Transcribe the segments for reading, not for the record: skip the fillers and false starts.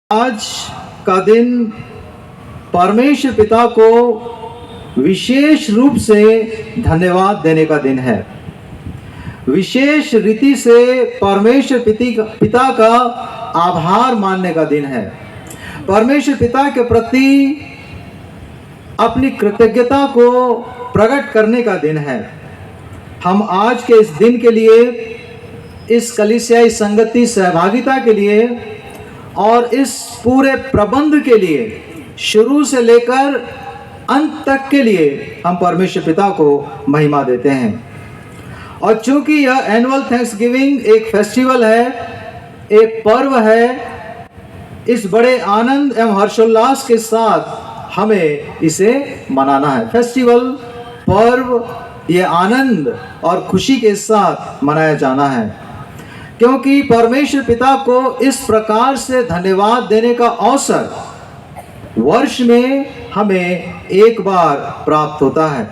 आज का दिन परमेश्वर पिता को विशेष रूप से धन्यवाद देने का दिन है। विशेष रीति से परमेश्वर पिता का आभार मानने का दिन है। परमेश्वर पिता के प्रति अपनी कृतज्ञता को प्रकट करने का दिन है। हम आज के इस दिन के लिए, इस कलीसियाई संगति सहभागिता के लिए और इस पूरे प्रबंध के लिए, शुरू से लेकर अंत तक के लिए हम परमेश्वर पिता को महिमा देते हैं। और चूंकि यह एनुअल थैंक्सगिविंग एक फेस्टिवल है, एक पर्व है, इस बड़े आनंद एवं हर्षोल्लास के साथ हमें इसे मनाना है। फेस्टिवल, पर्व, ये आनंद और खुशी के साथ मनाया जाना है, क्योंकि परमेश्वर पिता को इस प्रकार से धन्यवाद देने का अवसर वर्ष में हमें एक बार प्राप्त होता है,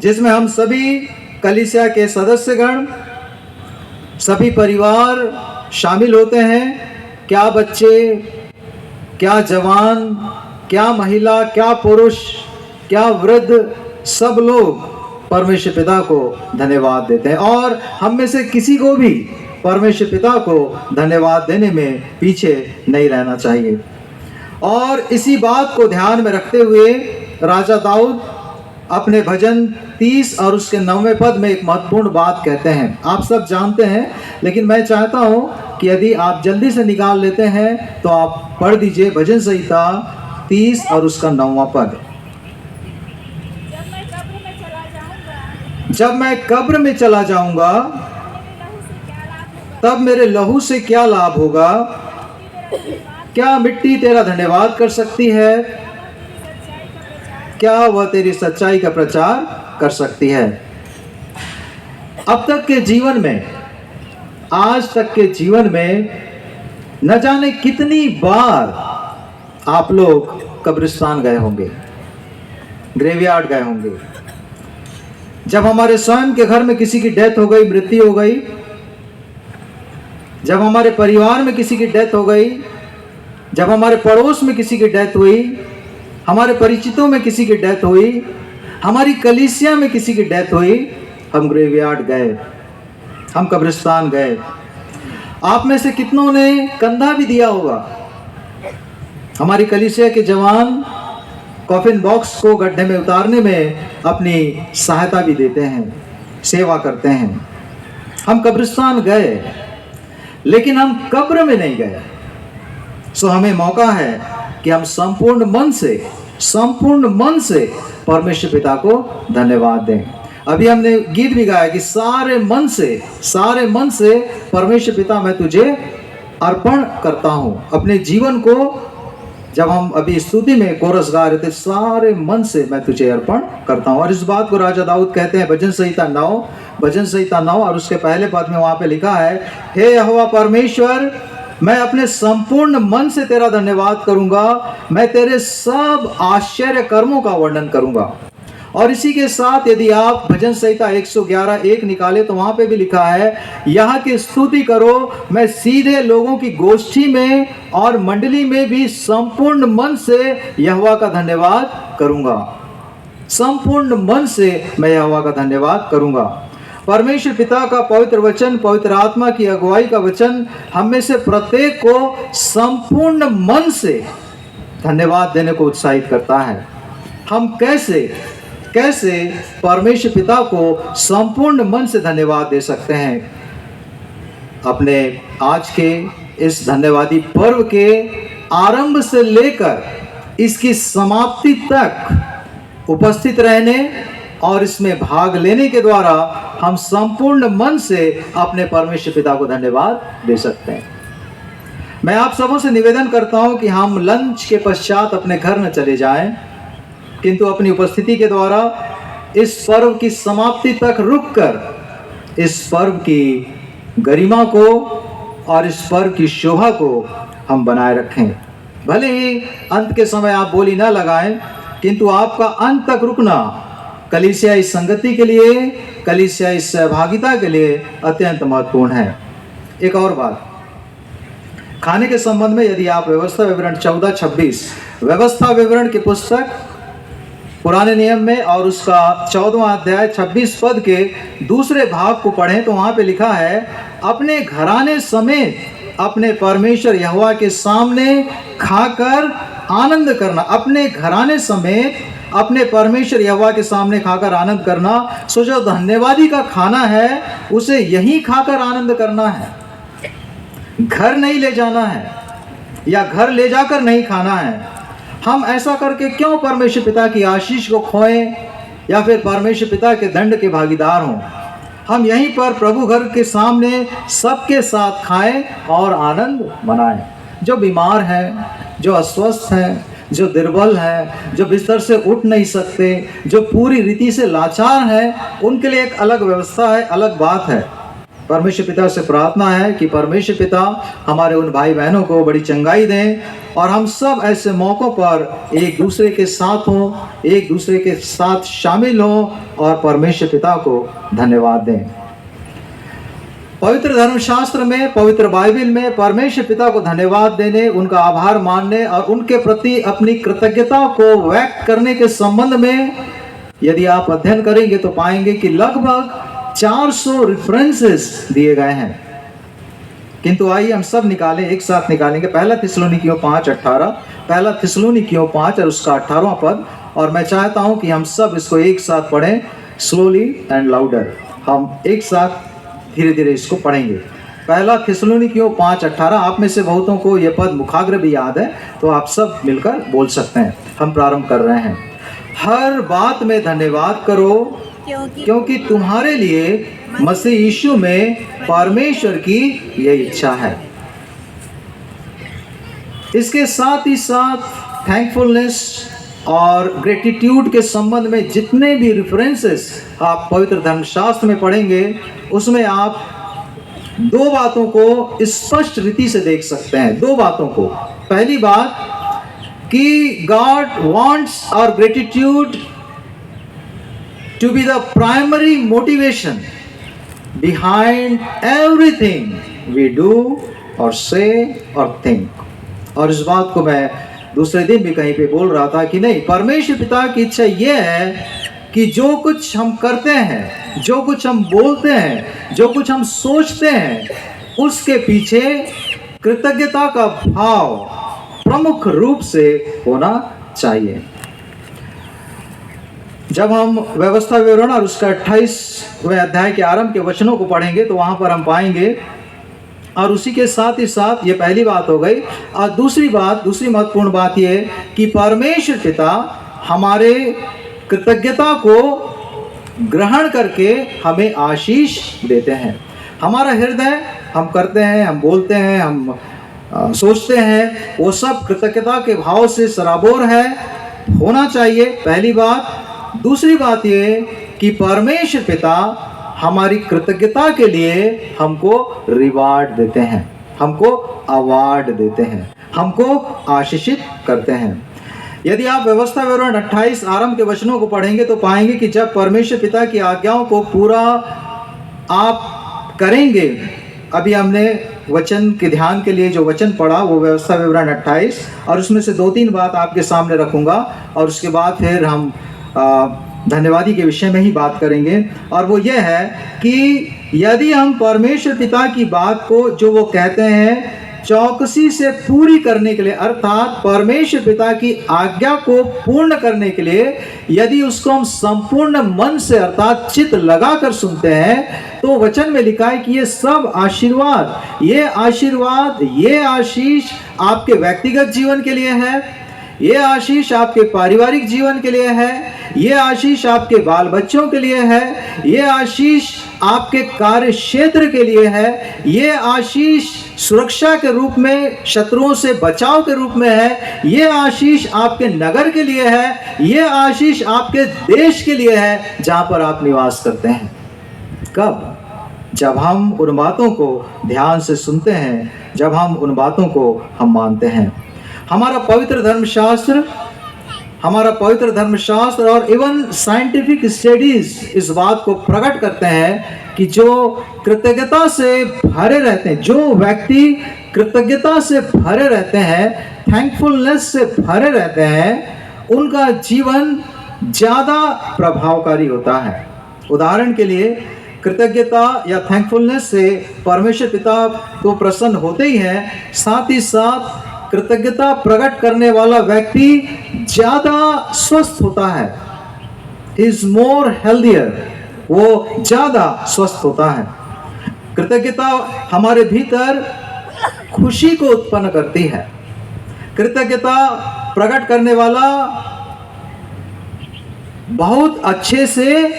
जिसमें हम सभी कलीसिया के सदस्यगण, सभी परिवार शामिल होते हैं। क्या बच्चे, क्या जवान, क्या महिला, क्या पुरुष, क्या वृद्ध, सब लोग परमेश्वर पिता को धन्यवाद देते हैं। और हम में से किसी को भी परमेश्वर पिता को धन्यवाद देने में पीछे नहीं रहना चाहिए। और इसी बात को ध्यान में रखते हुए राजा दाऊद अपने भजन 30 और उसके 9वें पद में एक महत्वपूर्ण बात कहते हैं। आप सब जानते हैं, लेकिन मैं चाहता हूं कि यदि आप जल्दी से निकाल लेते हैं तो आप पढ़ दीजिए भजन संहिता 30 और उसका 9वां पद। जब मैं कब्र में चला जाऊंगा तब मेरे लहू से क्या लाभ होगा? क्या मिट्टी तेरा धन्यवाद कर सकती है? क्या वह तेरी सच्चाई का प्रचार कर सकती है? अब तक के जीवन में, आज तक के जीवन में न जाने कितनी बार आप लोग कब्रिस्तान गए होंगे, ग्रेवयार्ड गए होंगे। जब हमारे स्वयं के घर में किसी की डेथ हो गई, मृत्यु हो गई, जब हमारे परिवार में किसी की डेथ हो गई, जब हमारे पड़ोस में किसी की डेथ हुई, हमारे परिचितों में किसी की डेथ हुई, हमारी कलीसिया में किसी की डेथ हुई, हम ग्रेवयार्ड गए, हम कब्रिस्तान गए। आप में से कितनों ने कंधा भी दिया होगा? हमारी कलीसिया के जवान कॉफिन बॉक्स को गड्ढे में उतारने में अपनी सहायता भी देते हैं, सेवा करते हैं। हम कब्रिस्तान गए, लेकिन हम कब्र में नहीं गए। सो हमें मौका है कि हम संपूर्ण मन से परमेश्वर पिता को धन्यवाद दें। अभी हमने गीत भी गाया कि सारे मन से परमेश्वर पिता मैं तुझे अर्पण करता हूं। अपने जीवन को, जब हम अभी स्तुति में कोरस गा रहे थे, सारे मन से मैं तुझे अर्पण करता हूं। और इस बात को राजा दाऊद कहते हैं भजन संहिता 9 और उसके पहले पद में वहां पे लिखा है, हे यहोवा परमेश्वर, मैं अपने संपूर्ण मन से तेरा धन्यवाद करूंगा, मैं तेरे सब आश्चर्य कर्मों का वर्णन करूंगा। और इसी के साथ यदि आप भजन संहिता 111:1 निकाले तो वहां पे भी लिखा है, यहाँ की स्तुति करो, मैं सीधे लोगों की गोष्ठी में और मंडली में भी संपूर्ण मन से यहोवा का धन्यवाद करूंगा। संपूर्ण मन से मैं यहोवा का धन्यवाद करूंगा। परमेश्वर पिता का पवित्र वचन, पवित्र आत्मा की अगुवाई का वचन हम में से प्रत्येक को संपूर्ण मन से धन्यवाद देने को उत्साहित करता है। हम कैसे परमेश्वर पिता को संपूर्ण मन से धन्यवाद दे सकते हैं? अपने आज के इस धन्यवादी पर्व के आरंभ से लेकर इसकी समाप्ति तक उपस्थित रहने और इसमें भाग लेने के द्वारा हम संपूर्ण मन से अपने परमेश्वर पिता को धन्यवाद दे सकते हैं। मैं आप सबों से निवेदन करता हूं कि हम लंच के पश्चात अपने घर न चले जाएं, किंतु अपनी उपस्थिति के द्वारा इस पर्व की समाप्ति तक रुककर इस पर्व की गरिमा को और इस पर्व की शोभा को हम बनाए रखें। भले ही अंत के समय आप बोली ना लगाएं, किंतु आपका अंत तक रुकना कलीसियाई संगति के लिए, कलीसियाई सहभागिता के लिए अत्यंत महत्वपूर्ण है। एक और बात, खाने के संबंध में यदि आप व्यवस्था विवरण 14-26, व्यवस्था विवरण की पुस्तक पुराने नियम में और उसका 14वां अध्याय 26 पद के दूसरे भाग को पढ़ें तो वहां पे लिखा है, अपने घराने समेत अपने परमेश्वर यहोवा के सामने खाकर आनंद करना। अपने घराने समेत अपने परमेश्वर यहोवा के सामने खाकर आनंद करना। सो जो धन्यवादी का खाना है उसे यहीं खाकर आनंद करना है, घर नहीं ले जाना है या घर ले जाकर नहीं खाना है। हम ऐसा करके क्यों परमेश्वर पिता की आशीष को खोएं या फिर परमेश्वर पिता के दंड के भागीदार हों। हम यहीं पर प्रभु घर के सामने सबके साथ खाएं और आनंद मनाएं। जो बीमार हैं, जो अस्वस्थ हैं, जो दुर्बल हैं, जो बिस्तर से उठ नहीं सकते, जो पूरी रीति से लाचार हैं, उनके लिए एक अलग व्यवस्था है, अलग बात है। परमेश्वर पिता से प्रार्थना है कि परमेश्वर पिता हमारे उन भाई बहनों को बड़ी चंगाई दें और हम सब ऐसे मौक़ों पर एक दूसरे के साथ हों, एक दूसरे के साथ शामिल हों और परमेश्वर पिता को धन्यवाद दें। पवित्र धर्मशास्त्र में, पवित्र बाइबल में परमेश्वर पिता को धन्यवाद देने, उनका आभार मानने और उनके प्रति अपनी कृतज्ञता को व्यक्त करने के संबंध में यदि आप अध्ययन करेंगे तो पाएंगे कि लगभग 400 रेफरेंसेस दिए गए हैं। किंतु आइए हम सब निकालें, एक साथ निकालेंगे। पहला थिस्सलुनीकियों 5:18, पहला थिस्सलुनीकियों 5 और उसका 18वां पद। और मैं चाहता हूं कि हम सब इसको एक साथ पढ़ें, स्लोली एंड लाउडर। हम एक साथ धीरे धीरे इसको पढ़ेंगे। पहला थिस्सलुनीकियों 5:18। आप में से बहुतों को यह पद मुखाग्र भी याद है, तो आप सब मिलकर बोल सकते हैं। हम प्रारंभ कर रहे हैं। हर बात में धन्यवाद करो क्योंकि तुम्हारे लिए मसीह यीशु में परमेश्वर की यह इच्छा है। इसके साथ ही साथ थैंकफुलनेस और ग्रेटिट्यूड के संबंध में जितने भी रेफरेंसेस आप पवित्र धर्मशास्त्र में पढ़ेंगे, उसमें आप दो बातों को स्पष्ट रीति से देख सकते हैं। दो बातों को। पहली बात कि God wants our gratitude to be the primary motivation behind everything we do or say or think। और इस बात को मैं दूसरे दिन भी कहीं पे बोल रहा था कि नहीं, परमेश्वर पिता की इच्छा यह है कि जो कुछ हम करते हैं, जो कुछ हम बोलते हैं, जो कुछ हम सोचते हैं, उसके पीछे कृतज्ञता का भाव प्रमुख रूप से होना चाहिए। जब हम व्यवस्था विवरण और उसका 28वें अध्याय के आरंभ के वचनों को पढ़ेंगे तो वहां पर हम पाएंगे, और उसी के साथ ही साथ ये पहली बात हो गई। और दूसरी महत्वपूर्ण बात ये कि परमेश्वर पिता हमारे कृतज्ञता को ग्रहण करके हमें आशीष देते हैं। हमारा हृदय, हम करते हैं, हम बोलते हैं, हम सोचते हैं, वो सब कृतज्ञता के भाव से सराबोर है, होना चाहिए। पहली बात। दूसरी बात ये कि परमेश्वर पिता हमारी कृतज्ञता के लिए हमको रिवार्ड देते हैं, हमको अवार्ड देते हैं, हमको आशीषित करते हैं। यदि आप व्यवस्था विवरण 28 आरंभ के वचनों को पढ़ेंगे तो पाएंगे कि जब परमेश्वर पिता की आज्ञाओं को पूरा आप करेंगे, अभी हमने वचन के ध्यान के लिए जो वचन पढ़ा वो व्यवस्था विवरण 28, और उसमें से 2-3 बात आपके सामने रखूंगा और उसके बाद फिर हम धन्यवादी के विषय में ही बात करेंगे। और वो ये है कि यदि हम परमेश्वर पिता की बात को, जो वो कहते हैं, चौकसी से पूरी करने के लिए, अर्थात परमेश्वर पिता की आज्ञा को पूर्ण करने के लिए यदि उसको हम संपूर्ण मन से अर्थात चित्त लगाकर सुनते हैं, तो वचन में लिखा है कि ये सब आशीर्वाद, ये आशीष आपके व्यक्तिगत जीवन के लिए है, ये आशीष आपके पारिवारिक जीवन के लिए है, ये आशीष आपके बाल बच्चों के लिए है, ये आशीष आपके कार्य क्षेत्र के लिए है, ये आशीष सुरक्षा के रूप में, शत्रुओं से बचाव के रूप में है, ये आशीष आपके नगर के लिए है, ये आशीष आपके देश के लिए है जहां पर आप निवास करते हैं। कब? जब हम उन बातों को ध्यान से सुनते हैं, जब हम उन बातों को हम मानते हैं। हमारा पवित्र धर्मशास्त्र और इवन साइंटिफिक स्टडीज इस बात को प्रकट करते हैं कि जो कृतज्ञता से भरे रहते हैं, जो व्यक्ति कृतज्ञता से भरे रहते हैं, थैंकफुलनेस से भरे रहते हैं, उनका जीवन ज़्यादा प्रभावकारी होता है। उदाहरण के लिए कृतज्ञता या थैंकफुलनेस से परमेश्वर पिता तो प्रसन्न होते ही हैं, साथ ही साथ कृतज्ञता प्रकट करने वाला व्यक्ति ज़्यादा स्वस्थ होता है, इज मोर हेल्दियर, वो ज़्यादा स्वस्थ होता है। कृतज्ञता हमारे भीतर खुशी को उत्पन्न करती है। कृतज्ञता प्रकट करने वाला बहुत अच्छे से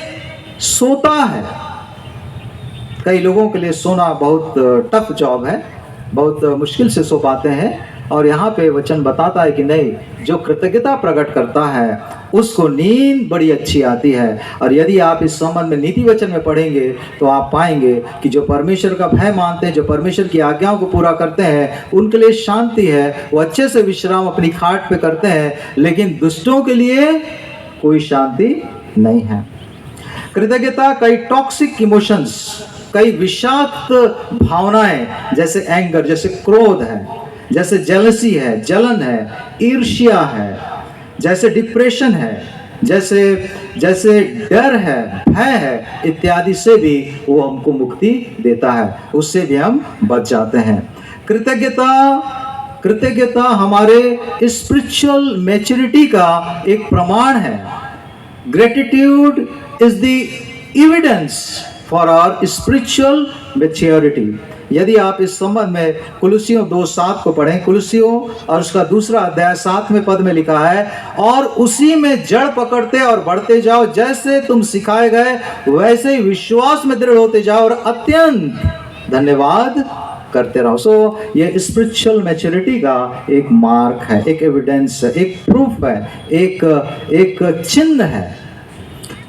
सोता है। कई लोगों के लिए सोना बहुत टफ जॉब है, बहुत मुश्किल से सो पाते हैं, और यहाँ पे वचन बताता है कि नहीं, जो कृतज्ञता प्रकट करता है उसको नींद बड़ी अच्छी आती है। और यदि आप इस संबंध में नीति वचन में पढ़ेंगे तो आप पाएंगे कि जो परमेश्वर का भय मानते हैं, जो परमेश्वर की आज्ञाओं को पूरा करते हैं, उनके लिए शांति है, वो अच्छे से विश्राम अपनी खाट पे करते हैं। लेकिन दुष्टों के लिए कोई शांति नहीं है। कृतज्ञता कई टॉक्सिक इमोशंस, कई विषाक्त भावनाएं, जैसे एंगर, जैसे क्रोध है, जैसे जेलसी है, जलन है, ईर्ष्या है, जैसे डिप्रेशन है, जैसे डर है, भय है, इत्यादि से भी वो हमको मुक्ति देता है, उससे भी हम बच जाते हैं। कृतज्ञता हमारे स्पिरिचुअल मैच्योरिटी का एक प्रमाण है। Gratitude is the evidence for our spiritual maturity. यदि आप इस संबंध में कुलुसियों 2:7 को पढ़ें, कुलुसियों और उसका 2 अध्याय 7वें पद में लिखा है, और उसी में जड़ पकड़ते और बढ़ते जाओ, जैसे तुम सिखाए गए वैसे ही विश्वास में दृढ़ होते जाओ और अत्यंत धन्यवाद करते रहो। सो ये स्पिरिचुअल मैच्योरिटी का एक मार्क है, एक एविडेंस है, एक प्रूफ है, एक चिन्ह है।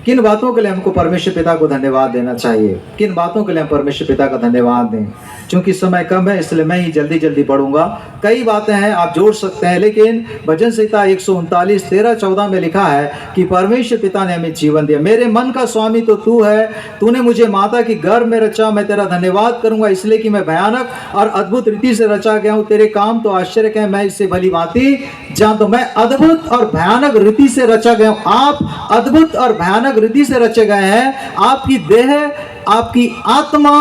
किन बातों के लिए हमको परमेश्वर पिता को धन्यवाद देना चाहिए? किन बातों के लिए हम परमेश्वर पिता का धन्यवाद दें? क्योंकि समय कम है इसलिए मैं ही जल्दी पढ़ूंगा। कई बातें हैं, आप जोड़ सकते हैं, लेकिन भजन संहिता 139 13-14 में लिखा है कि परमेश्वर पिता ने हमें जीवन दिया। मेरे मन का स्वामी तो तू है, तूने मुझे माता की गर्भ में रचा, मैं तेरा धन्यवाद करूंगा इसलिए कि मैं भयानक और अद्भुत रीति से रचा गया हूँ। तेरे काम तो आश्चर्य के हैं, मैं इससे भली भांति जानता हूं। मैं अद्भुत और भयानक रीति से रचा गया हूँ। आप अद्भुत और भयानक रीति से रचे गए हैं। आपकी देह, आपकी आत्मा,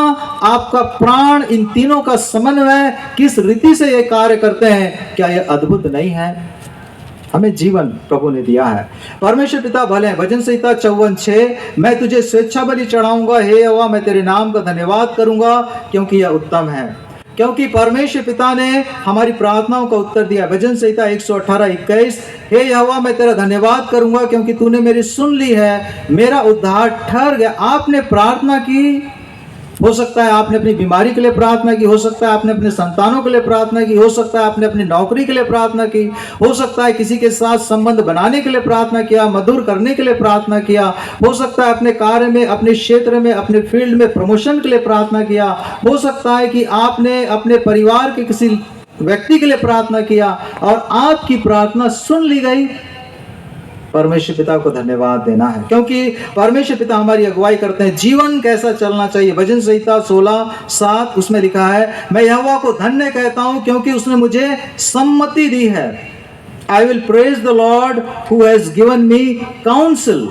आपका प्राण, इन तीनों का समन्वय किस रीति से ये कार्य करते हैं, क्या ये अद्भुत नहीं है? हमें जीवन प्रभु ने दिया है। परमेश्वर पिता भले हैं। भजन संहिता 54:6, मैं तुझे स्वेच्छा बलि चढ़ाऊंगा, हे यहोवा मैं तेरे नाम का धन्यवाद करूंगा क्योंकि यह उत्तम है। क्योंकि परमेश्वर पिता ने हमारी प्रार्थनाओं का उत्तर दिया। भजन संहिता 118:21, हे यहोवा मैं तेरा धन्यवाद करूंगा क्योंकि तूने मेरी सुन ली है, मेरा उद्धार ठहर गया। आपने प्रार्थना की, हो सकता है आपने अपनी बीमारी के लिए प्रार्थना की, हो सकता है आपने अपने संतानों के लिए प्रार्थना की, हो सकता है आपने अपनी नौकरी के लिए प्रार्थना की, हो सकता है किसी के साथ संबंध बनाने के लिए प्रार्थना किया, मधुर करने के लिए प्रार्थना किया, हो सकता है अपने कार्य में, अपने क्षेत्र में, अपने फील्ड में प्रमोशन के लिए प्रार्थना किया, हो सकता है कि आपने अपने परिवार के किसी व्यक्ति के लिए प्रार्थना किया और आपकी प्रार्थना सुन ली गई। परमेश्वर पिता को धन्यवाद देना है क्योंकि परमेश्वर पिता हमारी अगुवाई करते हैं। जीवन कैसा चलना चाहिए? भजन संहिता 16:7 उसमें लिखा है, मैं यहोवा को धन्य कहता हूं क्योंकि उसने मुझे सम्मति दी है। I will praise the Lord who has given me council.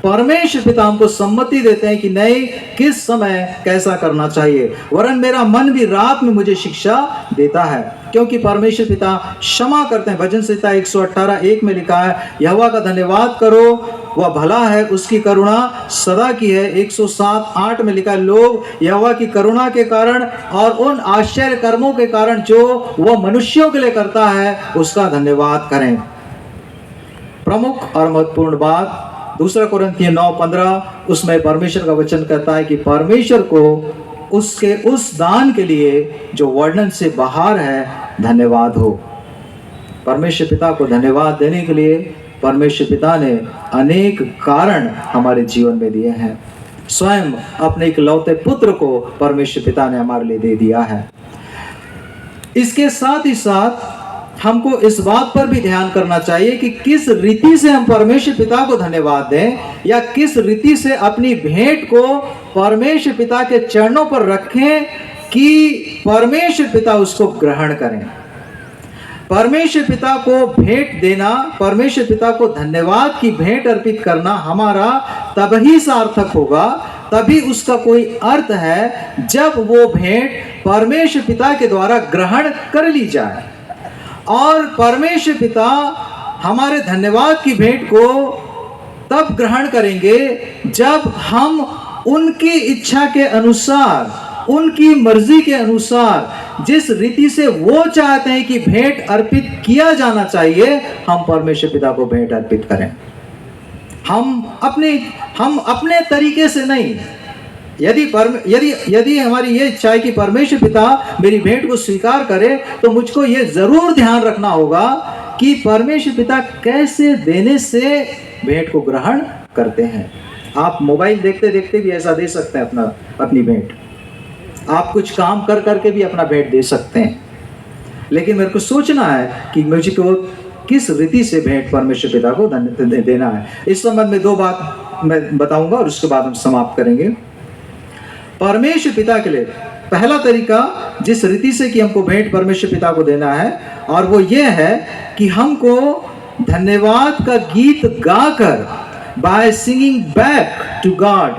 परमेश्वर पिता हमको सम्मति देते हैं कि नहीं, किस समय कैसा करना चाहिए। वरन मेरा मन भी रात में मुझे शिक्षा देता है क्योंकि परमेश्वर पिता क्षमा करते हैं। भजन संहिता 118:1 में लिखा है, यहोवा का धन्यवाद करो, वह भला है, उसकी करुणा सदा की है। 107:8 में लिखा है, लोग यहोवा की करुणा के कारण और उन आश्चर्य कर्मों के कारण जो वह मनुष्यों के लिए करता है उसका धन्यवाद करें। प्रमुख और महत्वपूर्ण बात 2 कोरिन्थियों 9:15 उसमें परमेश्वर का वचन कहता है कि परमेश्वर को उसके उस दान के लिए जो वर्णन से बाहर है धन्यवाद हो। परमेश्वर पिता को धन्यवाद देने के लिए परमेश्वर पिता ने अनेक कारण हमारे जीवन में दिए हैं। स्वयं अपने इकलौते पुत्र को परमेश्वर पिता ने हमारे लिए दे दिया है। इसके साथ ही साथ हमको इस बात पर भी ध्यान करना चाहिए कि किस रीति से हम परमेश्वर पिता को धन्यवाद दें या किस रीति से अपनी भेंट को परमेश्वर पिता के चरणों पर रखें, कि परमेश्वर पिता उसको ग्रहण करें। परमेश्वर पिता को भेंट देना, परमेश्वर पिता को धन्यवाद की भेंट अर्पित करना हमारा तभी सार्थक होगा, तभी उसका कोई अर्थ है जब वो भेंट परमेश्वर पिता के द्वारा ग्रहण कर ली जाए। और परमेश्वर पिता हमारे धन्यवाद की भेंट को तब ग्रहण करेंगे जब हम उनकी इच्छा के अनुसार, उनकी मर्जी के अनुसार, जिस रीति से वो चाहते हैं कि भेंट अर्पित किया जाना चाहिए, हम परमेश्वर पिता को भेंट अर्पित करें। हम अपने तरीके से नहीं। यदि हमारी ये इच्छा है कि परमेश्वर पिता मेरी भेंट को स्वीकार करे, तो मुझको ये जरूर ध्यान रखना होगा कि परमेश्वर पिता कैसे देने से भेंट को ग्रहण करते हैं। आप मोबाइल देखते देखते भी ऐसा दे सकते हैं अपनी भेंट। आप कुछ काम कर करके भी अपना भेंट दे सकते हैं, लेकिन मेरे को सोचना है कि मुझको किस रीति से भेंट परमेश्वर पिता को देना है। इस संबंध में 2 बात मैं बताऊंगा और उसके बाद हम समाप्त करेंगे। परमेश्वर पिता के लिए पहला तरीका जिस रीति से कि हमको भेंट परमेश्वर पिता को देना है, और वो ये है कि हमको धन्यवाद का गीत गाकर, by singing back to God,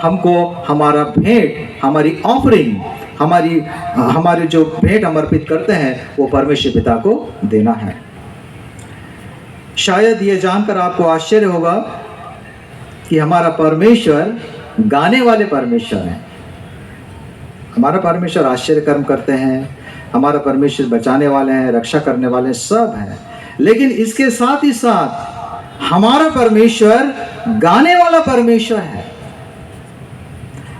हमको हमारा भेंट, हमारी ऑफरिंग, हमारे जो भेंट हम अर्पित करते हैं वो परमेश्वर पिता को देना है। शायद ये जानकर आपको आश्चर्य होगा कि हमारा परमेश्वर गाने वाले परमेश्वर हैं। हमारा परमेश्वर आश्चर्य कर्म करते हैं, हमारा परमेश्वर बचाने वाले हैं, रक्षा करने वाले सब हैं, लेकिन इसके साथ ही साथ हमारा परमेश्वर गाने वाला परमेश्वर है।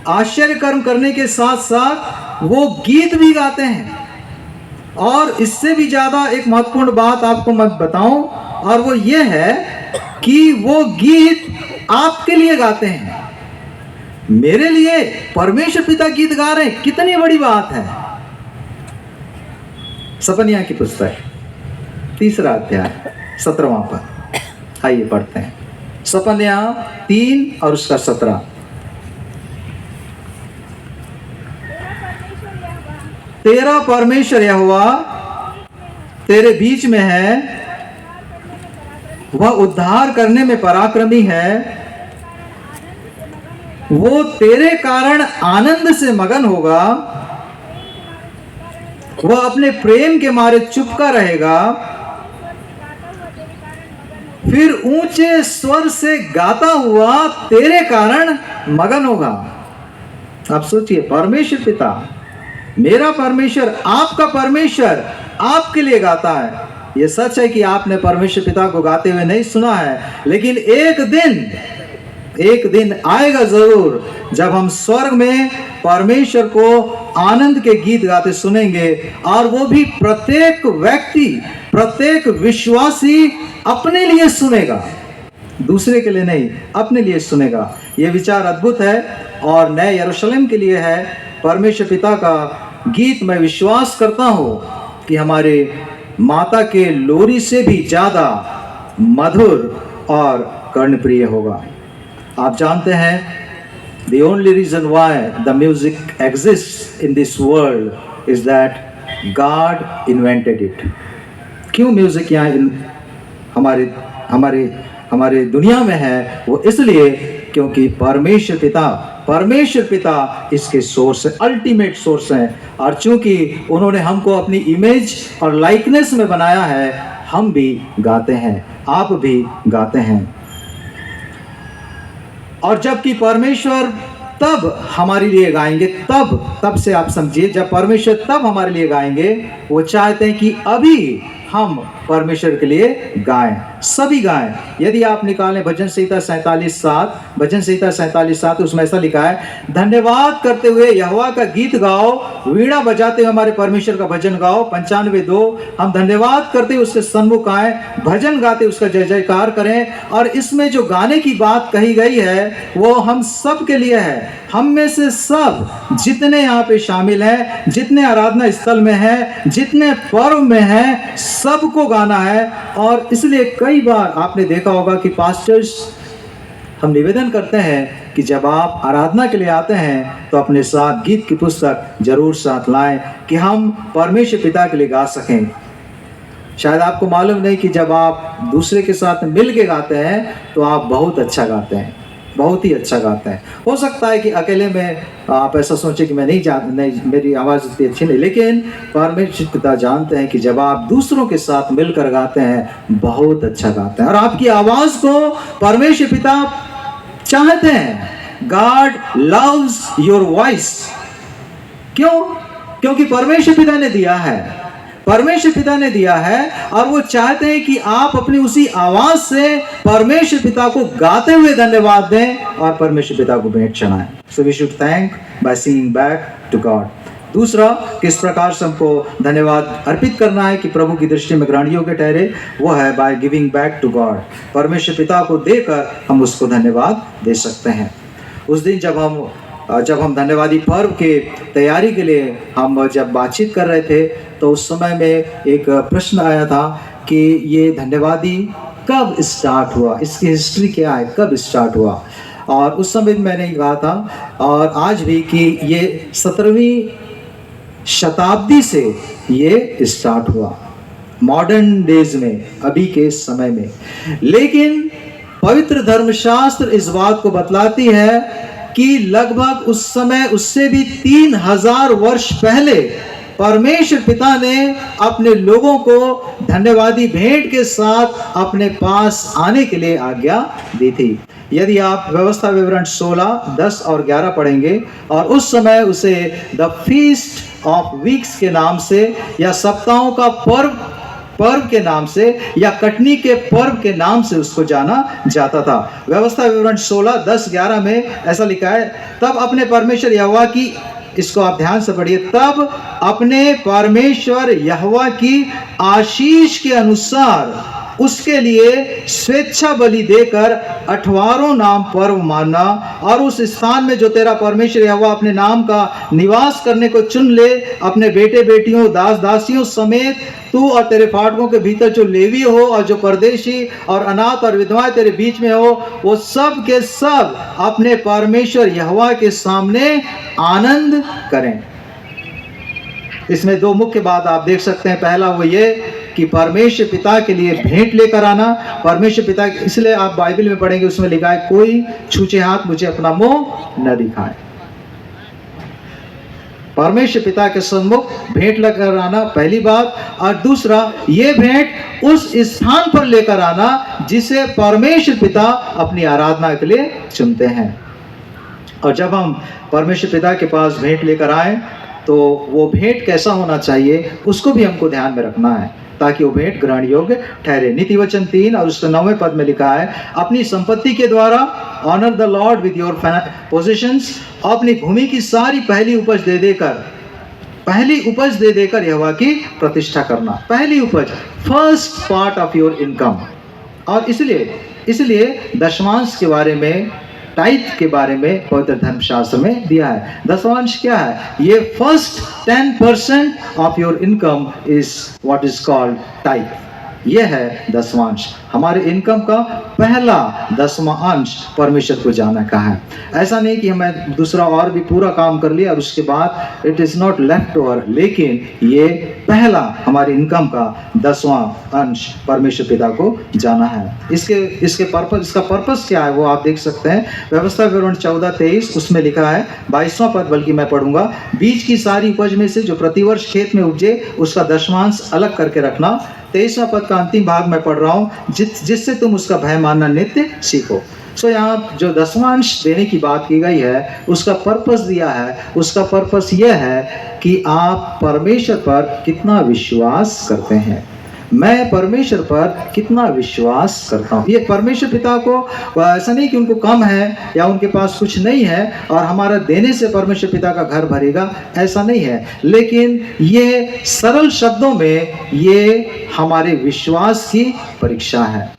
आश्चर्य कर्म करने के साथ साथ वो गीत भी गाते हैं। और इससे भी ज्यादा एक महत्वपूर्ण बात आपको मैं बताऊं, और वो ये है कि वो गीत आपके लिए गाते हैं। मेरे लिए परमेश्वर पिता गीत गा रहे हैं, कितनी बड़ी बात है। सपनिया की पुस्तक 3 अध्याय 17वां पद, आइए पढ़ते हैं। सपनिया 3 और उसका 17। तेरा परमेश्वर यहोवा तेरे बीच में है, वह उद्धार करने में पराक्रमी है, वो तेरे कारण आनंद से मगन होगा, वह अपने प्रेम के मारे चुपका रहेगा, फिर ऊंचे स्वर से गाता हुआ तेरे कारण मगन होगा। आप सोचिए, परमेश्वर पिता, मेरा परमेश्वर, आपका परमेश्वर आपके लिए गाता है। यह सच है कि आपने परमेश्वर पिता को गाते हुए नहीं सुना है, लेकिन एक दिन आएगा जरूर जब हम स्वर्ग में परमेश्वर को आनंद के गीत गाते सुनेंगे, और वो भी प्रत्येक व्यक्ति, प्रत्येक विश्वासी अपने लिए सुनेगा, दूसरे के लिए नहीं, अपने लिए सुनेगा। ये विचार अद्भुत है और नए यरूशलेम के लिए है। परमेश्वर पिता का गीत मैं विश्वास करता हूँ कि हमारे माता के लोरी से भी ज्यादा मधुर और कर्णप्रिय होगा। आप जानते हैं, the only reason why the music exists in this world is that God invented it. क्यों म्यूजिक यहाँ हमारे दुनिया में है, वो इसलिए क्योंकि परमेश्वर पिता इसके सोर्स है, अल्टीमेट सोर्स है। और चूंकि उन्होंने हमको अपनी इमेज और लाइकनेस में बनाया है, हम भी गाते हैं, आप भी गाते हैं। और जबकि परमेश्वर तब हमारे लिए गाएंगे, तब से आप समझिए, जब परमेश्वर तब हमारे लिए गाएंगे, वो चाहते हैं कि अभी हम परमेश्वर के लिए गाएं, सभी गाएं। यदि आप निकालें भजन संहिता 47:7, उसमें ऐसा लिखा है, धन्यवाद करते हुए यहोवा का गीत गाओ, वीणा बजाते हुए हमारे परमेश्वर का भजन गाओ। 95:2, हम धन्यवाद करते हुए उसके सन्मुख आए, भजन गाते उसका जय जयकार करें। और इसमें जो गाने की बात कही गई है वो हम सब के लिए है। हम में से सब जितने यहाँ पे शामिल हैं, जितने आराधना स्थल में हैं, जितने पर्व में हैं, सबको गाना है। और इसलिए कई बार आपने देखा होगा कि पास्टर्स हम निवेदन करते हैं कि जब आप आराधना के लिए आते हैं तो अपने साथ गीत की पुस्तक जरूर साथ लाएं कि हम परमेश्वर पिता के लिए गा सकें। शायद आपको मालूम नहीं कि जब आप दूसरे के साथ मिल के गाते हैं तो आप बहुत अच्छा गाते हैं, बहुत ही अच्छा गाते हैं। हो सकता है कि अकेले में आप ऐसा सोचें कि मैं नहीं मेरी आवाज़ इतनी अच्छी नहीं, लेकिन परमेश्वर पिता जानते हैं कि जब आप दूसरों के साथ मिलकर गाते हैं बहुत अच्छा गाते हैं, और आपकी आवाज़ को परमेश्वर पिता चाहते हैं। God loves your voice. क्यों? क्योंकि परमेश्वर पिता ने दिया है, परमेश्वर पिता ने दिया है, और वो चाहते हैं कि आप अपनी उसी आवाज से परमेश्वर पिता को गाते हुए धन्यवाद दें और परमेश्वर पिता को भेंट चढ़ाएं। So we should thank by singing back to God. दूसरा, किस प्रकार से हमको धन्यवाद अर्पित करना है कि प्रभु की दृष्टि में ग्रहण योग्य ठहरे, वो है by giving back to God. परमेश्वर पिता को देकर हम उसको धन्यवाद दे सकते हैं। उस दिन जब हम धन्यवादी पर्व के तैयारी के लिए हम जब बातचीत कर रहे थे तो उस समय में एक प्रश्न आया था कि ये धन्यवादी कब स्टार्ट हुआ, इसकी हिस्ट्री क्या है, कब स्टार्ट हुआ। और उस समय भी मैंने कहा था और आज भी कि ये 17वीं शताब्दी से ये स्टार्ट हुआ, मॉडर्न डेज में, अभी के समय में। लेकिन पवित्र धर्मशास्त्र इस बात को बतलाती है कि लगभग उस समय उससे भी 3000 वर्ष पहले परमेश्वर पिता ने अपने लोगों को धन्यवादी भेंट के साथ अपने पास आने के लिए आज्ञा दी थी। यदि आप व्यवस्था विवरण 16, 10 और 11 पढ़ेंगे और उस समय उसे द फीस्ट ऑफ वीक्स के नाम से या सप्ताहों का पर्व के नाम से या कटनी के पर्व के नाम से उसको जाना जाता था। व्यवस्था विवरण 16, 10, 11 में ऐसा लिखा है, तब अपने परमेश्वर यहोवा की, इसको आप ध्यान से पढ़िए, तब अपने परमेश्वर यहोवा की आशीष के अनुसार उसके लिए स्वेच्छा बलि देकर 18 नाम पर्व मानना, और उस स्थान में जो तेरा परमेश्वर यहोवा अपने नाम का निवास करने को चुन ले, अपने बेटे बेटियों दास दासियों समेत तू और तेरे फाटकों के भीतर जो लेवी हो और जो परदेशी और अनाथ और विधवाएं तेरे बीच में हो, वो सब के सब अपने परमेश्वर यहोवा के सामने आनंद करें। इसमें दो मुख्य बात आप देख सकते हैं। पहला वो ये कि परमेश्वर पिता के लिए भेंट लेकर आना। परमेश्वर पिता, इसलिए आप बाइबल में पढ़ेंगे उसमें लिखा है, कोई छूछे हाथ मुझे अपना मुंह न दिखाए। परमेश्वर पिता के सम्मुख भेंट लेकर आना, पहली बात। और दूसरा, ये भेंट उस स्थान पर लेकर आना जिसे परमेश्वर पिता अपनी आराधना के लिए चुनते हैं। और जब हम परमेश्वर पिता के पास भेंट लेकर आए तो वो भेंट कैसा होना चाहिए उसको भी हमको ध्यान में रखना है ताकि वो भेंट ग्रहण योग्य ठहरे। नीति वचन 3 और उसके 9वें पद में लिखा है, अपनी संपत्ति के द्वारा honour the Lord with your possessions, अपनी भूमि की सारी पहली उपज दे देकर यहोवा की प्रतिष्ठा करना। पहली उपज, first part of your income. और इसलिए दशमांश के बारे में, टाइथ के बारे में पवित्र धर्मशास्त्र में दिया है। दशमांश क्या है? ये first 10% of your income is what is called tithe. ये है दशमांश। हमारे इनकम का पहला 10वां अंश परमेश्वर को जाना का है। ऐसा नहीं कि हमें दूसरा और भी पूरा काम कर लिया और उसके बाद it is not left over, लेकिन ये पहला हमारे इनकम का 10वां अंश परमेश्वर पिता को जाना है। इसका पर्पस क्या है वो आप देख सकते हैं। व्यवस्था विवरण 14-23 उसमें लिखा है, 22वां पद बल्कि मैं पढ़ूंगा, बीज की सारी उपज में से जो प्रतिवर्ष खेत में उपजे उसका दशमांश अलग करके रखना। 23वां पद का अंतिम भाग मैं पढ़ रहा हूँ, जिससे तुम उसका भय मानना नित्य सीखो। सो यहाँ जो दशमांश देने की बात की गई है उसका पर्पस दिया है। उसका पर्पस यह है कि आप परमेश्वर पर कितना विश्वास करते हैं। मैं परमेश्वर पर कितना विश्वास करता हूँ। ये परमेश्वर पिता को ऐसा नहीं कि उनको कम है या उनके पास कुछ नहीं है और हमारा देने से परमेश्वर पिता का घर भरेगा, ऐसा नहीं है। लेकिन ये सरल शब्दों में ये हमारे विश्वास की परीक्षा है।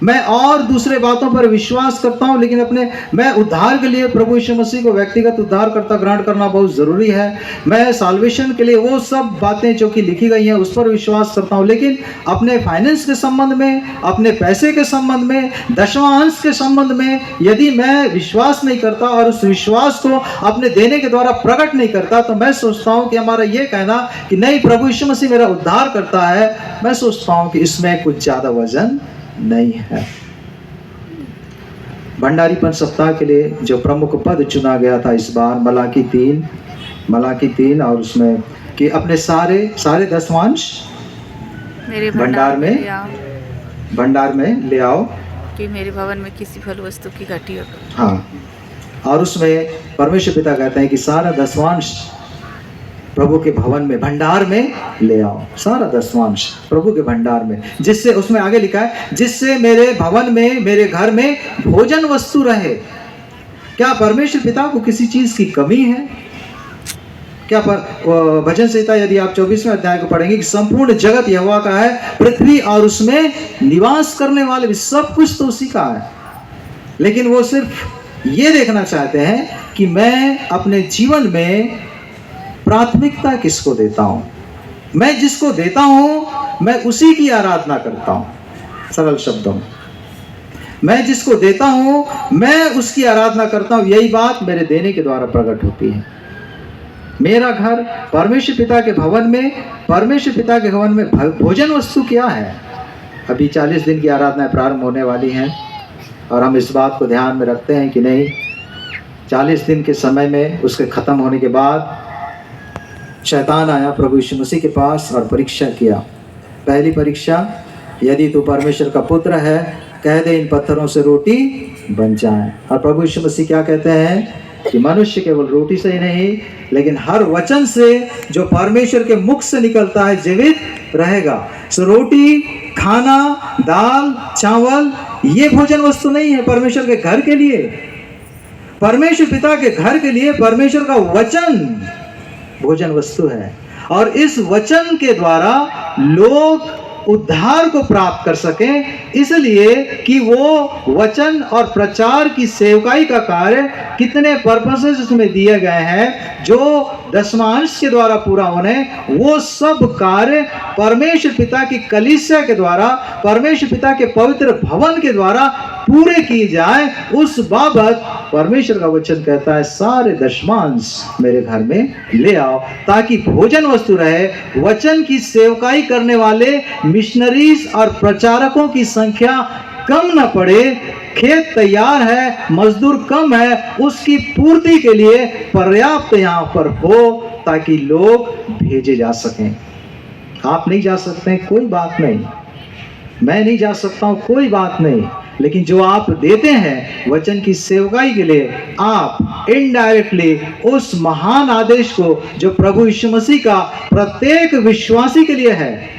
मैं और दूसरे बातों पर विश्वास करता हूं, लेकिन मैं उद्धार के लिए प्रभु यीशु मसीह को व्यक्तिगत उद्धारकर्ता ग्रहण करना बहुत ज़रूरी है। मैं साल्वेशन के लिए वो सब बातें जो कि लिखी गई हैं उस पर विश्वास करता हूं, लेकिन अपने फाइनेंस के संबंध में, अपने पैसे के संबंध में, दशवां अंश के संबंध में यदि मैं विश्वास नहीं करता और उस विश्वास को अपने देने के द्वारा प्रकट नहीं करता, तो मैं सोचता हूं कि हमारा ये कहना कि नहीं प्रभु यीशु मसीह मेरा उद्धार करता है, मैं सोचता हूं कि इसमें कुछ ज़्यादा वजन नहीं है। भंडारीपन सप्ताह के लिए जो प्रमुख पद चुना गया था इस बार मलाकी 3 और उसमें कि अपने सारे दशवांश मेरे भंडार में ले आओ कि मेरे भवन में किसी फल वस्तु की घटी हो। हाँ, और उसमें परमेश्वर पिता कहते हैं कि सारा दशवांश प्रभु के भवन में, भंडार में ले आओ, सारा दशवांश प्रभु के भंडार में, जिससे, उसमें आगे लिखा है, जिससे मेरे भवन में, मेरे घर में भोजन वस्तु रहे। क्या परमेश्वर पिता को किसी चीज की कमी है क्या? पर भजन संहिता यदि आप 24वें अध्याय को पढ़ेंगे कि संपूर्ण जगत यहोवा का है, पृथ्वी और उसमें निवास करने वाले भी, सब कुछ तो उसी का है, लेकिन वो सिर्फ ये देखना चाहते हैं कि मैं अपने जीवन में प्राथमिकता किसको देता हूं। मैं जिसको देता हूं मैं उसी की आराधना करता हूं। सरल शब्दों में, मैं जिसको देता हूं मैं उसकी आराधना करता हूं। यही बात मेरे देने के द्वारा प्रकट होती है। मेरा घर परमेश्वर पिता के भवन में, परमेश्वर पिता के भवन में भोजन वस्तु क्या है? अभी 40 दिन की आराधना प्रारंभ होने वाली हैं और हम इस बात को ध्यान में रखते हैं कि नहीं, 40 दिन के समय में, उसके ख़त्म होने के बाद शैतान आया प्रभु यीशु मसीह के पास और परीक्षा किया। पहली परीक्षा, यदि तू परमेश्वर का पुत्र है कह दे इन पत्थरों से रोटी बन जाए। और प्रभु यीशु मसीह क्या कहते हैं कि मनुष्य केवल रोटी से ही नहीं, लेकिन हर वचन से जो परमेश्वर के मुख से निकलता है जीवित रहेगा। सो रोटी, खाना, दाल, चावल ये भोजन वस्तु नहीं है परमेश्वर के घर के लिए। परमेश्वर पिता के घर के लिए परमेश्वर का वचन भोजन वस्तु है, और इस वचन के द्वारा लोग उद्धार को प्राप्त कर सकें, इसलिए कि वो वचन और प्रचार की सेवकाई का कार्य कितने पर्पसेस उसमें दिए गए हैं जो दशमांश के द्वारा पूरा होने, वो सब कार्य परमेश्वर पिता की कलीसिया के द्वारा, परमेश्वर पिता के पवित्र भवन के द्वारा पूरे किए जाए। उस बाबत परमेश्वर का वचन कहता है सारे दशमांश मेरे घर में ले आओ, ताकि भोजन वस्तु रहे। वचन की सेवकाई करने वाले मिशनरीज और प्रचारकों की संख्या कम न पड़े। खेत तैयार है, मजदूर कम है, उसकी पूर्ति के लिए पर्याप्त यहाँ पर हो ताकि लोग भेजे जा सकें। आप नहीं जा सकते, कोई बात नहीं, मैं नहीं जा सकता हूँ, कोई बात नहीं, लेकिन जो आप देते हैं वचन की सेवकाई के लिए, आप इनडायरेक्टली उस महान आदेश को जो प्रभु यीशु मसीह का प्रत्येक विश्वासी के लिए है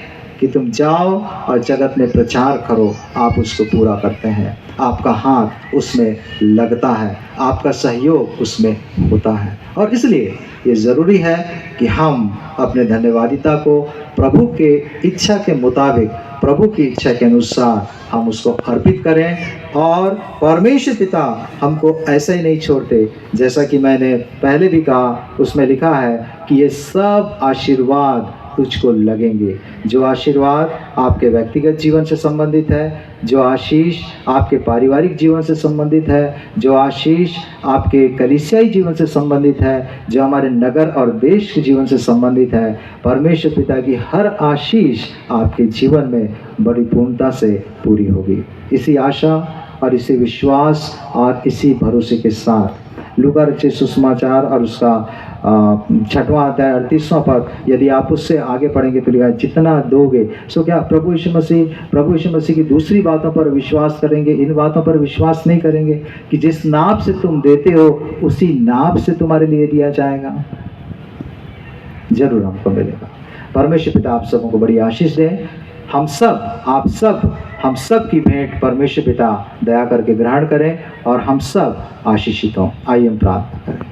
कि तुम जाओ और जगत में प्रचार करो, आप उसको पूरा करते हैं। आपका हाथ उसमें लगता है, आपका सहयोग उसमें होता है। और इसलिए ये ज़रूरी है कि हम अपने धन्यवादिता को प्रभु के इच्छा के मुताबिक, प्रभु की इच्छा के अनुसार हम उसको अर्पित करें। और परमेश्वर पिता हमको ऐसा ही नहीं छोड़ते, जैसा कि मैंने पहले भी कहा, उसमें लिखा है कि ये सब आशीर्वाद तुझको लगेंगे। जो आशीर्वाद आपके व्यक्तिगत जीवन से संबंधित है, जो आशीष आपके पारिवारिक जीवन से संबंधित है, जो आशीष आपके कलीसियाई जीवन से संबंधित है, जो हमारे नगर और देश के जीवन से संबंधित है, परमेश्वर पिता की हर आशीष आपके जीवन में बड़ी पूर्णता से पूरी होगी। इसी आशा और इसी विश्वास और इसी भरोसे के साथ लूका रचित सुसमाचार और उसका 6वां अध्याय 38वां पद, यदि आप उससे आगे पढ़ेंगे तो लिखा है जितना दोगे। सो क्या प्रभु यीशु मसीह की दूसरी बातों पर विश्वास करेंगे, इन बातों पर विश्वास नहीं करेंगे कि जिस नाप से तुम देते हो उसी नाप से तुम्हारे लिए दिया जाएगा? जरूर हमको मिलेगा। परमेश्वर पिता आप सबको बड़ी आशीष दे। हम सब की भेंट परमेश्वर पिता दया करके ग्रहण करें और हम सब आशीषित हों। आइए हम प्रार्थना करें।